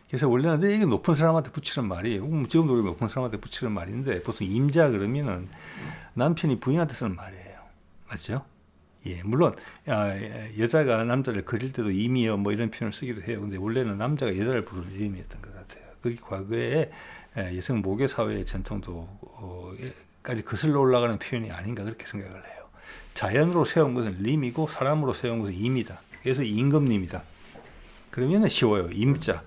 그래서 원래는 이게 높은 사람한테 붙이는 말이에요. 지금도 우리 높은 사람한테 붙이는 말인데 보통 임자 그러면은 남편이 부인한테 쓰는 말이에요. 맞죠? 예, 물론 여자가 남자를 그릴 때도 임이요 뭐 이런 표현을 쓰기도 해요. 근데 원래는 남자가 여자를 부르는 이름이었던 것 같아요. 그게 과거에 여성 모계 사회의 전통도까지 거슬러 올라가는 표현이 아닌가 그렇게 생각을 해요. 자연으로 세운 것은 림이고 사람으로 세운 것은 임이다. 그래서 임금님이다. 그러면 쉬워요. 임자.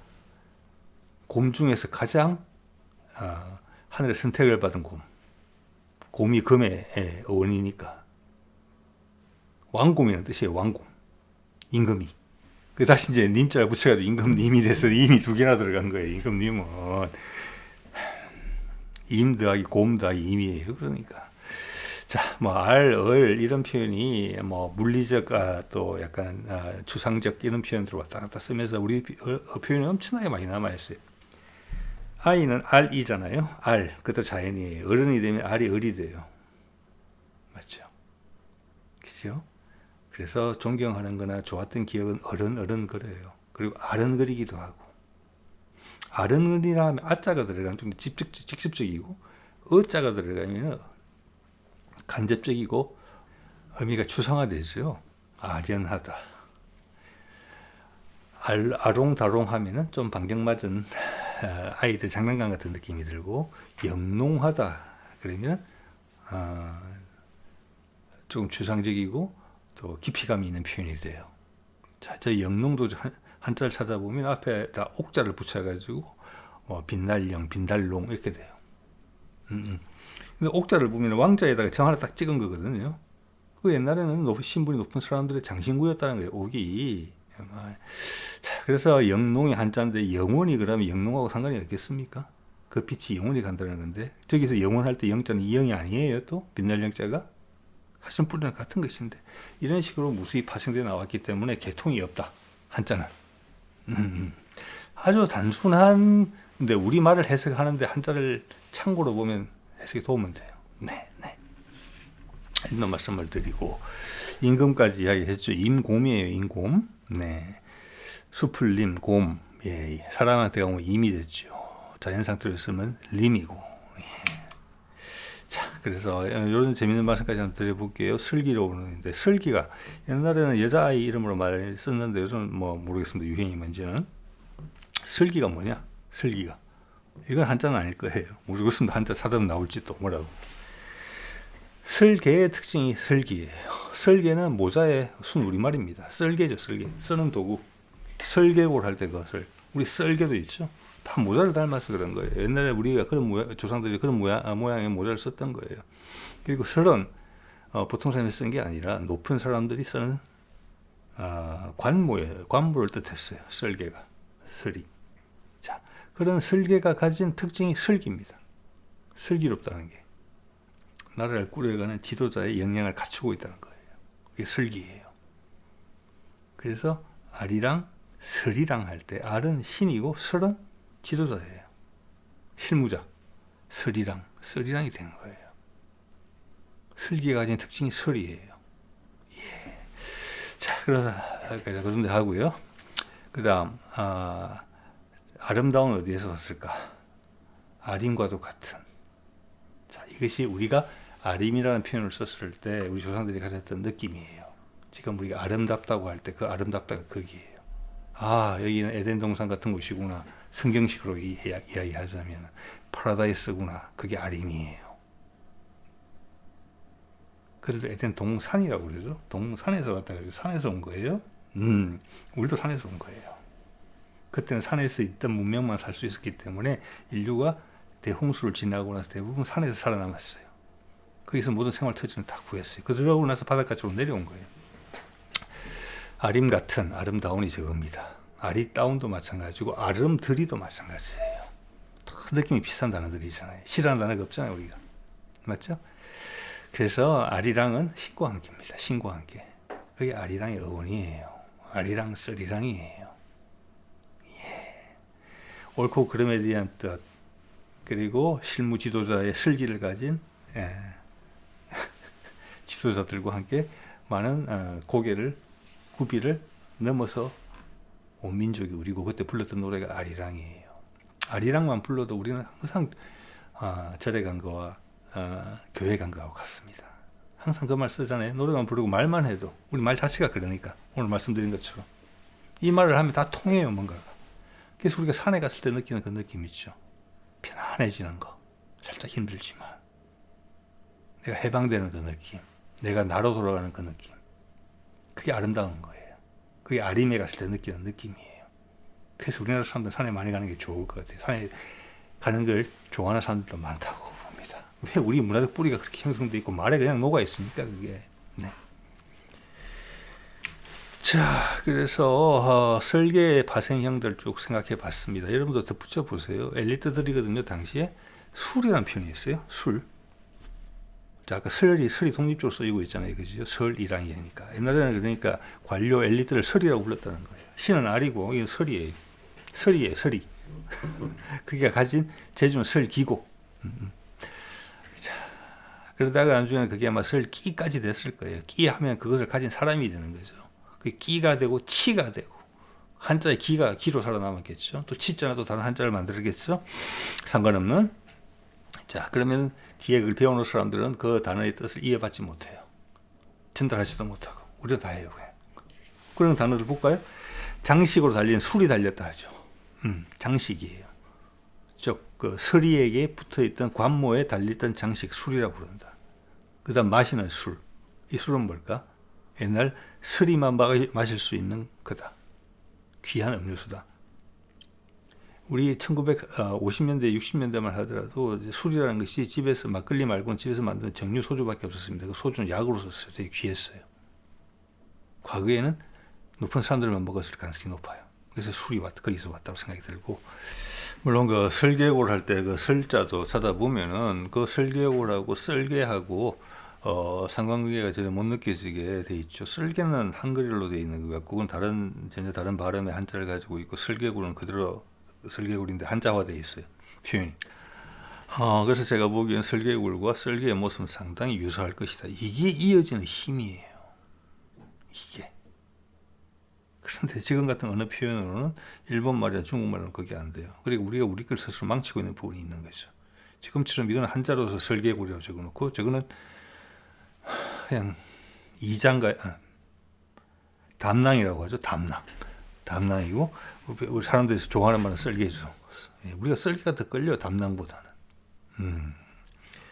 곰 중에서 가장 하늘의 선택을 받은 곰. 곰이 금의 어원이니까. 왕곰이라는 뜻이에요. 왕곰. 임금이. 그 다시 이제 님자를 붙여가지고 임금님이 돼서 임이 두 개나 들어간 거예요. 임금님은 임 더하기 곰 더하기 임이에요. 그러니까. 자, 뭐 알, 얼 이런 표현이 뭐 물리적 또 약간 추상적 이런 표현들을 왔다 갔다 쓰면서 우리 표현이 엄청나게 많이 남아있어요. 아이는 알이잖아요. 알, 그것도 자연이에요. 어른이 되면 알이 을이 돼요. 맞죠? 그죠? 그래서 존경하는 거나 좋았던 기억은 어른 그래요. 그리고 아른거리기도 하고. 아른거리라 하면 아자가 들어가면 좀 직접적이고 어자가 들어가면 간접적이고 의미가 추상화되죠. 아련하다. 아롱다롱 하면은 좀 방정맞은 아이들 장난감 같은 느낌이 들고 영롱하다 그러면 조금 추상적이고 또 깊이감이 있는 표현이 돼요. 자, 저 영롱도 한자를 찾아보면 앞에 다 옥자를 붙여가지고 빛날영, 빛달롱 이렇게 돼요. 근데 옥자를 보면 왕자에다가 정 하나 딱 찍은 거거든요. 그 옛날에는 신분이 높은 사람들의 장신구였다는 거예요. 옥이. 자, 그래서 영롱이 한자인데 영원이 그러면 영롱하고 상관이 없겠습니까? 그 빛이 영원히 간다는 건데 저기서 영원할 때 영자는 이 영이 아니에요. 또 빛날 영자가 하신 뿌리는 같은 것인데 이런 식으로 무수히 파생되어 나왔기 때문에 개통이 없다. 한자는. 아주 단순한 근데 우리말을 해석하는데 한자를 참고로 보면 해석이 도움은 돼요. 네. 이런 말씀을 드리고 임금까지 이야기했죠. 임곰이에요. 임곰. 네. 수풀림 곰. 예. 사람한테 가면 임이 됐죠. 자연 상태로 쓰면 림이고. 예. 자, 그래서 이런 재밌는 말씀까지 한번 드려볼게요. 슬기로 오는데 슬기가 옛날에는 여자아이 이름으로 말 썼는데 요즘 뭐 모르겠습니다. 유행이 뭔지는. 슬기가 뭐냐? 슬기가. 이건 한자는 아닐 거예요. 모르겠습니다. 한자 사전 나올지 또 뭐라고. 설계의 특징이 설기예요. 설계는 모자의 순 우리말입니다. 썰개죠, 썰개. 쓰는 도구. 설계골 할 때 그 설. 우리 썰개도 있죠. 다 모자를 닮아서 그런 거예요. 옛날에 우리가 그런 조상들이 그런 모양의 모자를 썼던 거예요. 그리고 설은 보통 사람이 쓴 게 아니라 높은 사람들이 쓰는 관모예요. 관모를 뜻했어요. 설계가. 설이. 자, 그런 설계가 가진 특징이 설기입니다. 슬기롭다는 게. 나라를 꾸려가는 지도자의 역량을 갖추고 있다는 거예요. 그게 설기예요. 그래서 알이랑 설이랑 할 때 알은 신이고 설은 지도자예요. 실무자. 설이랑이 된 거예요. 설기가 가진 특징이 설이에요. 예. 자, 그래서 그 정도 하고요. 그 다음 아름다운 어디에서 왔을까? 아림과도 같은. 자, 이것이 우리가 아림이라는 표현을 썼을 때 우리 조상들이 가졌던 느낌이에요. 지금 우리가 아름답다고 할 때 그 아름답다가 거기에요. 여기는 에덴 동산 같은 곳이구나. 성경식으로 이야기하자면 파라다이스구나. 그게 아림이에요. 그래도 에덴 동산이라고 그러죠. 동산에서 왔다 그러죠. 산에서 온 거예요. 우리도 산에서 온 거예요. 그때는 산에서 있던 문명만 살 수 있었기 때문에 인류가 대홍수를 지나고 나서 대부분 산에서 살아남았어요. 거기서 모든 생활 터전을 다 구했어요. 그러고 나서 바닷가 쪽으로 내려온 거예요. 아림 같은 아름다운이 저겁니다. 아리따운도 마찬가지고 아름드리도 마찬가지예요. 다 느낌이 비슷한 단어들이잖아요. 싫어하는 단어가 없잖아요, 우리가. 맞죠? 그래서 아리랑은 신과 함께입니다. 신과 함께. 그게 아리랑의 어원이에요. 아리랑 쓰리랑이에요. 예. 옳고 그름에 대한 뜻, 그리고 실무 지도자의 슬기를 가진 지도자들과 함께 많은 고개를 구비를 넘어서 온 민족이 우리고 그때 불렀던 노래가 아리랑이에요. 아리랑만 불러도 우리는 항상 절에 간 거와 교회 간 거하고 같습니다. 항상 그 말 쓰잖아요. 노래만 부르고 말만 해도 우리 말 자체가 그러니까 오늘 말씀드린 것처럼 이 말을 하면 다 통해요, 뭔가가. 그래서 우리가 산에 갔을 때 느끼는 그 느낌 있죠. 편안해지는 거, 살짝 힘들지만 내가 해방되는 그 느낌, 내가 나로 돌아가는 그 느낌, 그게 아름다운 거예요. 그게 아림에 갔을 때 느끼는 느낌이에요. 그래서 우리나라 사람들 산에 많이 가는 게 좋을 것 같아요. 산에 가는 걸 좋아하는 사람들도 많다고 봅니다. 왜 우리 문화적 뿌리가 그렇게 형성되어 있고 말에 그냥 녹아 있습니까, 그게. 네. 자, 그래서 설계의 파생형들 쭉 생각해 봤습니다. 여러분도 덧붙여 보세요. 엘리트들이거든요. 당시에 술이라는 표현이 있어요. 술. 자, 아까 설이 독립적으로 쓰이고 있잖아요. 그죠? 설이랑이니까. 옛날에는 그러니까 관료 엘리트를 설이라고 불렀다는 거예요. 신은 알이고, 이건 설이에요. 설이에요, 설이. 그게 가진 제주는 설기고. 자, 그러다가 나중에는 그게 아마 설기까지 됐을 거예요. 기 하면 그것을 가진 사람이 되는 거죠. 그 기가 되고, 치가 되고. 한자의 기로 살아남았겠죠. 또 치자나 또 다른 한자를 만들겠죠. 상관없는. 자, 그러면 뒤에 그걸 배우는 사람들은 그 단어의 뜻을 이해받지 못해요. 전달하지도 못하고. 우리가 다 해요. 그냥. 그런 단어를 볼까요? 장식으로 달린 술이 달렸다 하죠. 장식이에요. 즉, 그 서리에게 붙어있던 관모에 달렸던 장식, 술이라고 부른다. 그 다음 마시는 술. 이 술은 뭘까? 옛날 서리만 마실 수 있는 거다. 귀한 음료수다. 우리 1950년대, 60년대만 하더라도 술이라는 것이 집에서 막걸리 말고는 집에서 만드는 정류 소주밖에 없었습니다. 그 소주는 약으로 썼어요. 되게 귀했어요. 과거에는 높은 사람들만 먹었을 가능성이 높아요. 그래서 술이 거기서 왔다고 생각이 들고, 물론 그 설계고를 할 때 그 설자도 찾아보면은 그 설계고라고 썰개하고 상관관계가 전혀 못 느껴지게 돼 있죠. 썰개는 한글로 돼 있는 것 같고, 그건 전혀 다른 발음의 한자를 가지고 있고, 설계고는 그대로 설계굴인데 한자화되어 있어요. 표현이. 그래서 제가 보기엔 설계굴과 썰개의 모습은 상당히 유사할 것이다. 이게 이어지는 힘이에요. 이게. 그런데 지금 같은 어느 표현으로는 일본말이나 중국말로는 그게 안 돼요. 그리고 우리가 우리 걸 스스로 망치고 있는 부분이 있는 거죠. 지금처럼 이거는 한자로서 설계굴이라고 적어놓고 저거는 그냥 담낭이라고 하죠. 담낭이고 우리 사람들이 좋아하는 말은 썰개죠. 우리가 썰개가 더 끌려, 담낭보다는.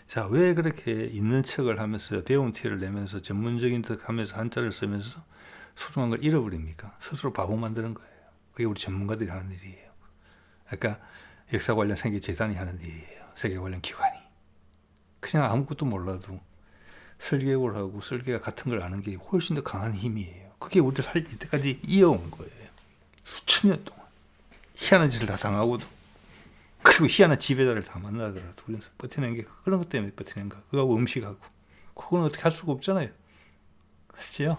자, 왜 그렇게 있는 척을 하면서 배운 티를 내면서 전문적인 척 하면서 한자를 쓰면서 소중한 걸 잃어버립니까? 스스로 바보 만드는 거예요. 그게 우리 전문가들이 하는 일이에요. 그러니까 역사 관련 세계재단이 하는 일이에요. 세계 관련 기관이. 그냥 아무것도 몰라도 설계를 하고 썰개가 같은 걸 아는 게 훨씬 더 강한 힘이에요. 그게 우리를 이때까지 이어온 거예요. 수천 년 동안. 희한한 짓을 다 당하고도, 그리고 희한한 지배자를 다 만나더라도 우리는 버텨낸 게 그런 것 때문에 버텨낸 거야. 그거하고 음식하고. 그거는 어떻게 할 수가 없잖아요. 그렇죠?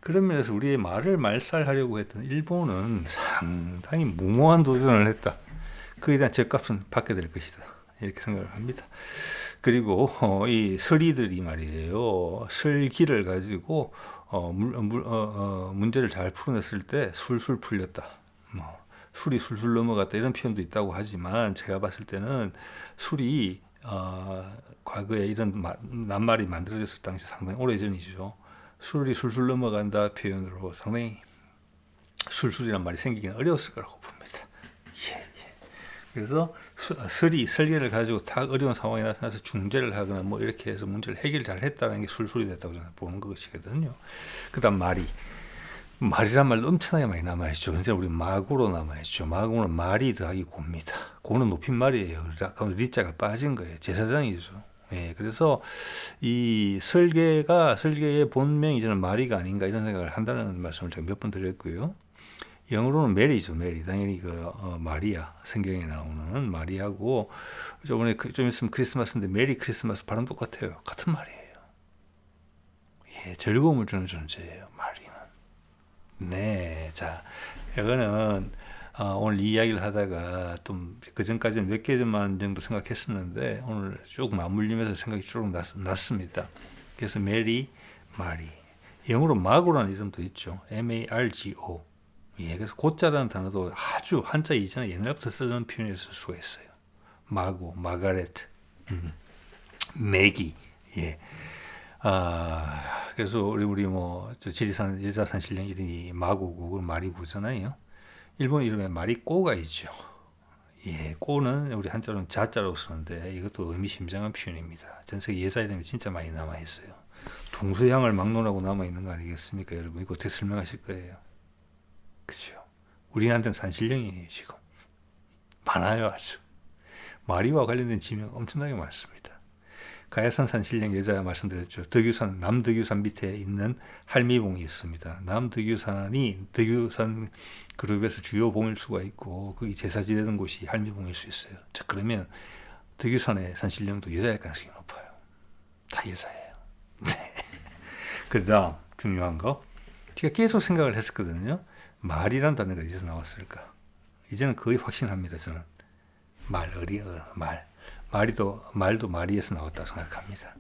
그런 면에서 우리의 말을 말살하려고 했던 일본은 상당히 무모한 도전을 했다. 그에 대한 죗값은 받게 될 것이다. 이렇게 생각을 합니다. 그리고 이 설이들이 말이에요. 설기를 가지고 문제를 잘 풀어냈을 때 술술 풀렸다. 술이 술술 넘어갔다 이런 표현도 있다고 하지만 제가 봤을 때는 술이 과거에 이런 낱말이 만들어졌을 당시 상당히 오래전이죠. 술이 술술 넘어간다 표현으로 상당히 술술이란 말이 생기기는 어려웠을 거라고 봅니다. 그래서 설계를 가지고 딱 어려운 상황이 나타나서 중재를 하거나 뭐 이렇게 해서 문제를 해결 잘 했다는 게 술술이 됐다고 저는 보는 것이거든요. 그 다음 말이란 말도 엄청나게 많이 남아있죠. 현재 우리 마고로 남아있죠. 마고는 말이 더하기 고입니다. 고는 높임말이에요. 리자가 빠진 거예요. 제사장이죠. 예, 그래서 이 설계의 본명이 저는 마리가 아닌가 이런 생각을 한다는 말씀을 제가 몇 번 드렸고요. 영어로는 메리죠, 메리. 당연히 마리아, 성경에 나오는 마리아고, 저번에 좀 있으면 크리스마스인데 메리 크리스마스 발음 똑같아요. 같은 말이에요. 예, 즐거움을 주는 존재예요, 마리는. 네, 자, 이거는 오늘 이 이야기를 하다가 좀 그전까지는 몇 개만 정도 생각했었는데 오늘 쭉 맞물리면서 생각이 쭉 났습니다. 그래서 메리, 마리. 영어로 마고라는 이름도 있죠. M-A-R-G-O. 예, 그래서 고자라는 단어도 아주 한자 이전에 옛날부터 쓰는 표현을 쓸 수가 있어요. 마고, 마가렛, 매기. 예. 그래서 우리 저 지리산 여자 산신령 이름이 마고고 마리고잖아요. 일본 이름에 마리꼬가 있죠. 예, 꼬는 우리 한자로는 자자라고 쓰는데 이것도 의미심장한 표현입니다. 전 세계 여자 이름이 진짜 많이 남아 있어요. 동서양을 막론하고 남아 있는 거 아니겠습니까, 여러분? 이거 어떻게 설명하실 거예요? 그죠? 우리한테는 산신령이에요, 지금. 많아요, 아주. 마리와 관련된 지명 엄청나게 많습니다. 가야산 산신령 여자 말씀드렸죠. 덕유산, 남덕유산 밑에 있는 할미봉이 있습니다. 남덕유산이 덕유산 그룹에서 주요 봉일 수가 있고 거기 제사 지내는 곳이 할미봉일 수 있어요. 자, 그러면 덕유산의 산신령도 여자일 가능성이 높아요. 다 여자예요. 네. 그 다음 중요한 거 제가 계속 생각을 했었거든요. 말이란 단어가 어디서 나왔을까? 이제는 거의 확신합니다. 저는 말도 마리에서 나왔다고 생각합니다.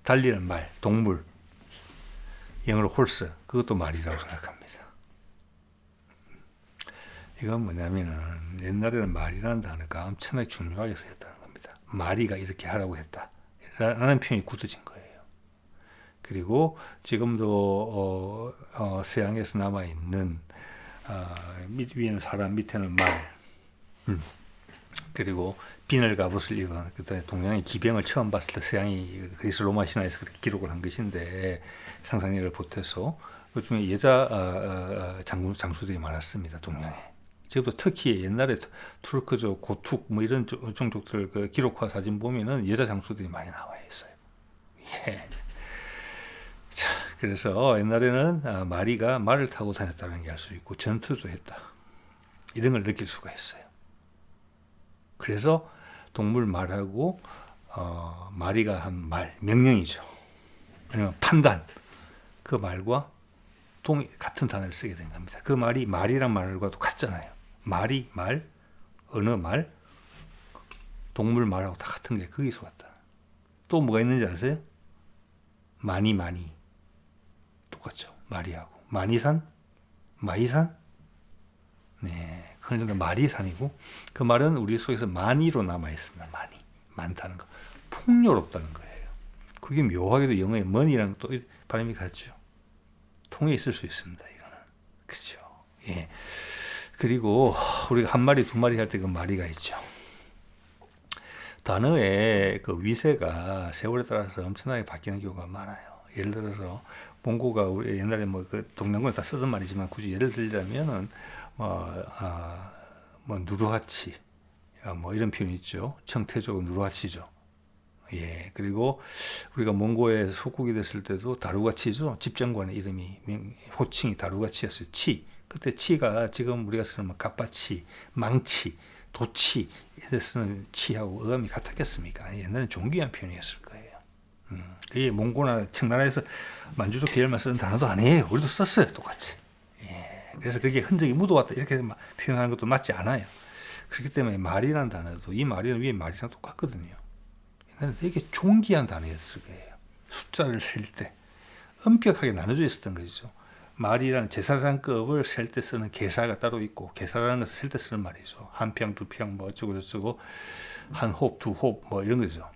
달리는 말, 동물, 영어로 홀스, 그것도 말이라고 생각합니다. 이건 뭐냐면은 옛날에는 말이라는 단어가 엄청나게 중요하게 쓰였다는 겁니다. 마리가 이렇게 하라고 했다 라는 표현이 굳어진 거예요. 그리고 지금도 서양에서 남아있는 밑 위에는 사람, 밑에는 말, 그리고 비늘 갑옷을 입은 그때 동양의 기병을 처음 봤을 때 서양이 그리스 로마 신화에서 그렇게 기록을 한 것인데 상상력을 보태서 그 중에 여자 장수들이 많았습니다, 동양에. 지금도 터키에 옛날에 투르크족, 고툭 뭐 이런 종족들 그 기록화 사진 보면은 여자 장수들이 많이 나와 있어요. 예. 자, 그래서 옛날에는 마리가 말을 타고 다녔다는 게 알 수 있고 전투도 했다. 이런 걸 느낄 수가 있어요. 그래서 동물 말하고 마리가 한 말, 명령이죠. 아니면 판단, 그 말과 같은 단어를 쓰게 된 겁니다. 그 말이 말이란 말과도 같잖아요. 말이 말, 어느 말, 동물 말하고 다 같은 게 거기서 왔다. 또 뭐가 있는지 아세요? 많이 똑같죠. 마리하고 마니산, 마이산. 네, 그러니까 마리산이고 그 말은 우리 속에서 많이로 남아 있습니다. 많다는 거, 풍요롭다는 거예요. 그게 묘하게도 영어의 money랑 또 발음이 같죠. 통해 있을 수 있습니다. 이거는 그렇죠. 예. 그리고 우리가 한 마리, 두 마리 할 때 그 마리가 있죠. 단어의 그 위세가 세월에 따라서 엄청나게 바뀌는 경우가 많아요. 예를 들어서 몽고가 우리 옛날에 뭐 그 동양군에 다 쓰던 말이지만 굳이 예를 들자면은 누르하치, 뭐 이런 표현이 있죠. 청태족 누르하치죠. 예, 그리고 우리가 몽고에 속국이 됐을 때도 다루가치죠. 집정관의 이름이 호칭이 다루가치였어요. 치. 그때 치가 지금 우리가 쓰는 뭐 갑바치, 망치, 도치 이래 쓰는 치하고 어감이 같았겠습니까? 옛날엔 존귀한 표현이었을 거예요. 그게 몽고나 청나라에서 만주족 계열만 쓰는 단어도 아니에요. 우리도 썼어요, 똑같이. 예, 그래서 그게 흔적이 묻어왔다 이렇게 표현하는 것도 맞지 않아요. 그렇기 때문에 말이라는 단어도 이 말이랑 위에 말이랑 똑같거든요. 옛날에 되게 존귀한 단어였을 거예요. 숫자를 셀 때 엄격하게 나눠져 있었던 거죠. 말이라는 제사장급을 셀 때 쓰는 계사가 따로 있고, 계사라는 것을 셀 때 쓰는 말이죠. 한 평, 두 평, 뭐 어쩌고 저쩌고, 한 홉, 두 홉, 뭐 이런 거죠.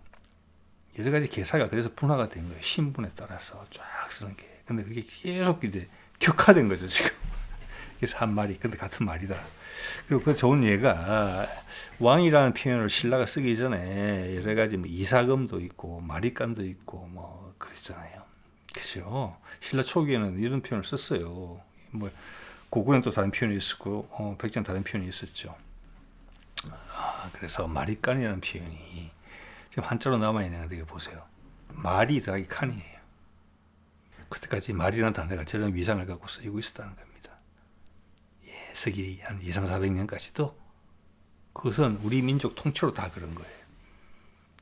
여러 가지 계사가 그래서 분화가 된 거예요. 신분에 따라서 쫙 쓰는 게. 근데 그게 계속 이제 격화된 거죠, 지금. 그래서 한 마리, 근데 같은 말이다. 그리고 그 좋은 예가 왕이라는 표현을 신라가 쓰기 전에 여러 가지 뭐 이사금도 있고, 마리간도 있고, 뭐 그랬잖아요. 그죠? 신라 초기에는 이런 표현을 썼어요. 뭐 고구려는 또 다른 표현이 있었고, 백제는 다른 표현이 있었죠. 그래서 마리간이라는 표현이 지금 한자로 남아있는 거 보세요. 말이 더하기 칸이에요. 그때까지 말이라는 단어가 저런 위상을 갖고 쓰이고 있었다는 겁니다. 예, 서기 한 200~400년까지도 그것은 우리 민족 통째로 다 그런 거예요.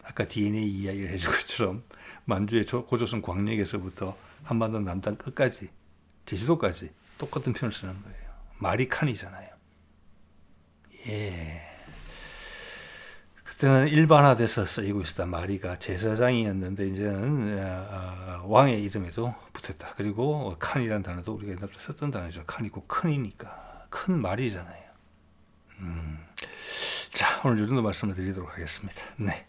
아까 DNA 이야기를 해준 것처럼 만주의 고조선 광역에서부터 한반도 남단 끝까지 제주도까지 똑같은 표현을 쓰는 거예요. 말이 칸이잖아요. 예. 그때는 일반화돼서 쓰이고 있었다. 마리가 제사장이었는데 이제는 왕의 이름에도 붙었다. 그리고 칸이라는 단어도 우리가 옛날부터 썼던 단어죠. 칸이고 큰이니까 큰 말이잖아요. 자, 오늘 이 정도 말씀을 드리도록 하겠습니다. 네.